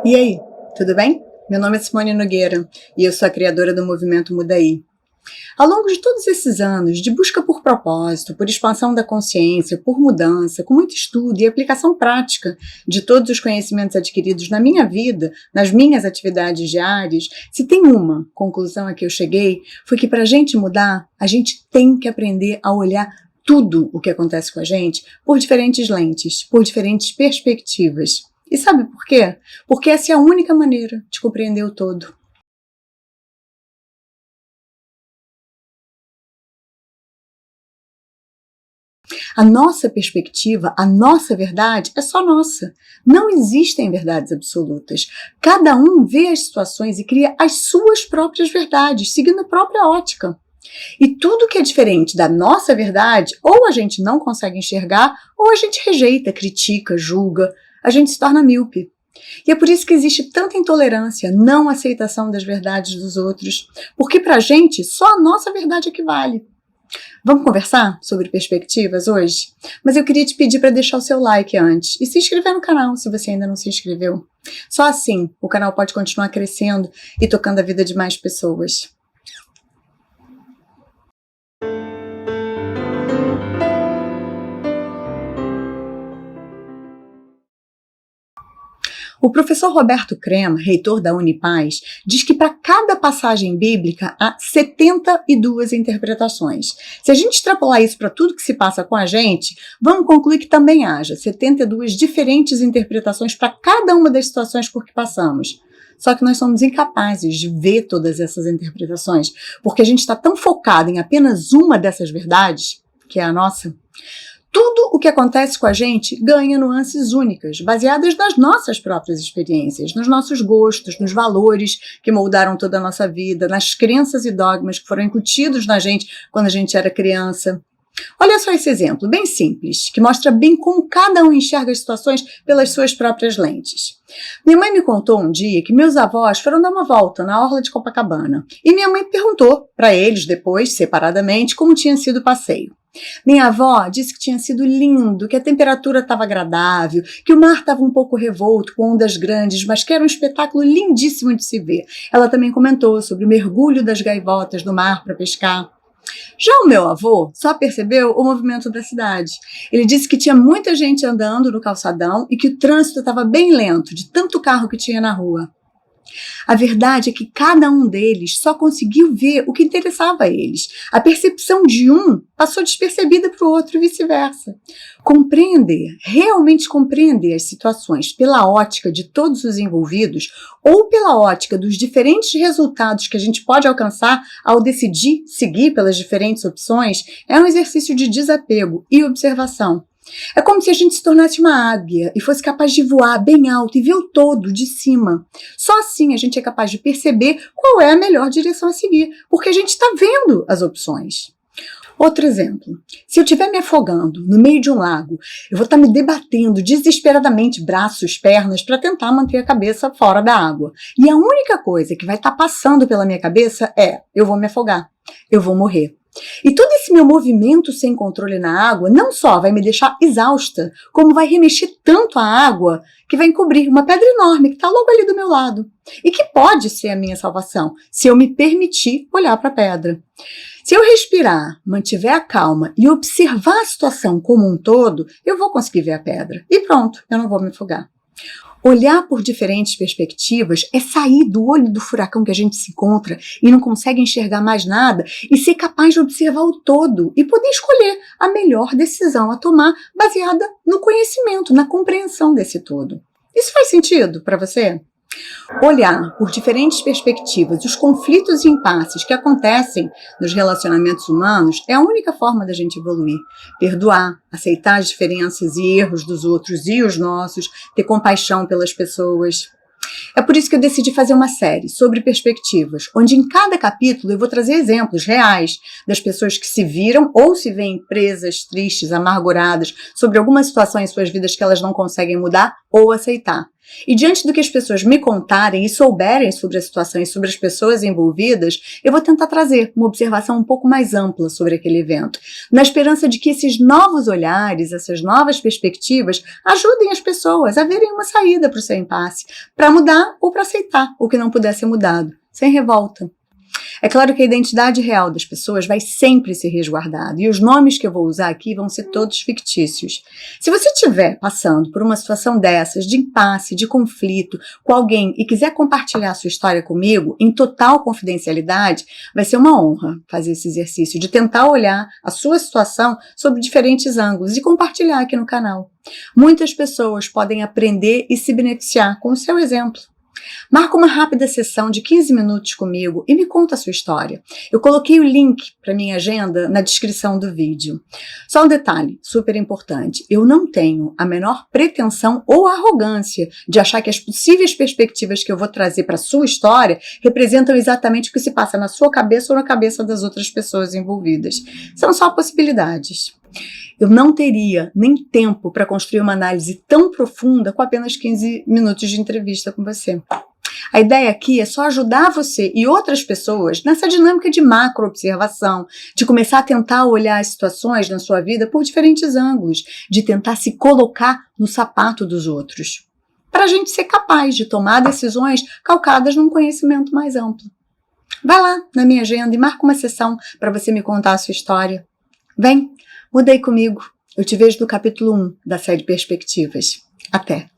E aí, tudo bem? Meu nome é Simone Nogueira e eu sou a criadora do movimento Mudaí. Ao longo de todos esses anos de busca por propósito, por expansão da consciência, por mudança, com muito estudo e aplicação prática de todos os conhecimentos adquiridos na minha vida, nas minhas atividades diárias, se tem uma conclusão a que eu cheguei, foi que para a gente mudar, a gente tem que aprender a olhar tudo o que acontece com a gente por diferentes lentes, por diferentes perspectivas. E sabe por quê? Porque essa é a única maneira de compreender o todo. A nossa perspectiva, a nossa verdade é só nossa. Não existem verdades absolutas. Cada um vê as situações e cria as suas próprias verdades, seguindo a própria ótica. E tudo que é diferente da nossa verdade, ou a gente não consegue enxergar, ou a gente rejeita, critica, julga, a gente se torna míope. E é por isso que existe tanta intolerância, não aceitação das verdades dos outros, porque pra gente só a nossa verdade é que vale. Vamos conversar sobre perspectivas hoje? Mas eu queria te pedir para deixar o seu like antes e se inscrever no canal se você ainda não se inscreveu. Só assim o canal pode continuar crescendo e tocando a vida de mais pessoas. O professor Roberto Crema, reitor da Unipaz, diz que para cada passagem bíblica há 72 interpretações. Se a gente extrapolar isso para tudo que se passa com a gente, vamos concluir que também haja 72 diferentes interpretações para cada uma das situações por que passamos. Só que nós somos incapazes de ver todas essas interpretações, porque a gente está tão focado em apenas uma dessas verdades, que é a nossa. Tudo o que acontece com a gente ganha nuances únicas, baseadas nas nossas próprias experiências, nos nossos gostos, nos valores que moldaram toda a nossa vida, nas crenças e dogmas que foram incutidos na gente quando a gente era criança. Olha só esse exemplo, bem simples, que mostra bem como cada um enxerga as situações pelas suas próprias lentes. Minha mãe me contou um dia que meus avós foram dar uma volta na orla de Copacabana e minha mãe perguntou para eles depois, separadamente, como tinha sido o passeio. Minha avó disse que tinha sido lindo, que a temperatura estava agradável, que o mar estava um pouco revolto, com ondas grandes, mas que era um espetáculo lindíssimo de se ver. Ela também comentou sobre o mergulho das gaivotas no mar para pescar. Já o meu avô só percebeu o movimento da cidade. Ele disse que tinha muita gente andando no calçadão e que o trânsito estava bem lento, de tanto carro que tinha na rua. A verdade é que cada um deles só conseguiu ver o que interessava a eles. A percepção de um passou despercebida para o outro e vice-versa. Realmente compreender as situações pela ótica de todos os envolvidos ou pela ótica dos diferentes resultados que a gente pode alcançar ao decidir seguir pelas diferentes opções é um exercício de desapego e observação. É como se a gente se tornasse uma águia e fosse capaz de voar bem alto e ver o todo de cima. Só assim a gente é capaz de perceber qual é a melhor direção a seguir, porque a gente está vendo as opções. Outro exemplo, se eu estiver me afogando no meio de um lago, eu vou estar me debatendo desesperadamente, braços, pernas, para tentar manter a cabeça fora da água. E a única coisa que vai estar passando pela minha cabeça é: eu vou me afogar, eu vou morrer. E todo esse meu movimento sem controle na água não só vai me deixar exausta, como vai remexer tanto a água que vai encobrir uma pedra enorme que está logo ali do meu lado. E que pode ser a minha salvação, se eu me permitir olhar para a pedra. Se eu respirar, mantiver a calma e observar a situação como um todo, eu vou conseguir ver a pedra. E pronto, eu não vou me afogar. Olhar por diferentes perspectivas é sair do olho do furacão que a gente se encontra e não consegue enxergar mais nada e ser capaz de observar o todo e poder escolher a melhor decisão a tomar baseada no conhecimento, na compreensão desse todo. Isso faz sentido para você? Olhar por diferentes perspectivas os conflitos e impasses que acontecem nos relacionamentos humanos é a única forma da gente evoluir. Perdoar, aceitar as diferenças e erros dos outros e os nossos, ter compaixão pelas pessoas. É por isso que eu decidi fazer uma série sobre perspectivas, onde em cada capítulo eu vou trazer exemplos reais das pessoas que se viram ou se veem presas, tristes, amarguradas sobre alguma situação em suas vidas que elas não conseguem mudar ou aceitar. E diante do que as pessoas me contarem e souberem sobre a situação e sobre as pessoas envolvidas, eu vou tentar trazer uma observação um pouco mais ampla sobre aquele evento, na esperança de que esses novos olhares, essas novas perspectivas, ajudem as pessoas a verem uma saída para o seu impasse, para mudar ou para aceitar o que não puder ser mudado, sem revolta. É claro que a identidade real das pessoas vai sempre ser resguardada e os nomes que eu vou usar aqui vão ser todos fictícios. Se você estiver passando por uma situação dessas, de impasse, de conflito com alguém e quiser compartilhar sua história comigo em total confidencialidade, vai ser uma honra fazer esse exercício de tentar olhar a sua situação sob diferentes ângulos e compartilhar aqui no canal. Muitas pessoas podem aprender e se beneficiar com o seu exemplo. Marca uma rápida sessão de 15 minutos comigo e me conta a sua história. Eu coloquei o link para minha agenda na descrição do vídeo. Só um detalhe super importante. Eu não tenho a menor pretensão ou arrogância de achar que as possíveis perspectivas que eu vou trazer para a sua história representam exatamente o que se passa na sua cabeça ou na cabeça das outras pessoas envolvidas. São só possibilidades. Eu não teria nem tempo para construir uma análise tão profunda com apenas 15 minutos de entrevista com você. A ideia aqui é só ajudar você e outras pessoas nessa dinâmica de macro-observação, de começar a tentar olhar as situações na sua vida por diferentes ângulos, de tentar se colocar no sapato dos outros, para a gente ser capaz de tomar decisões calcadas num conhecimento mais amplo. Vai lá na minha agenda e marca uma sessão para você me contar a sua história. Vem! Muda aí comigo. Eu te vejo no capítulo 1 da série Perspectivas. Até!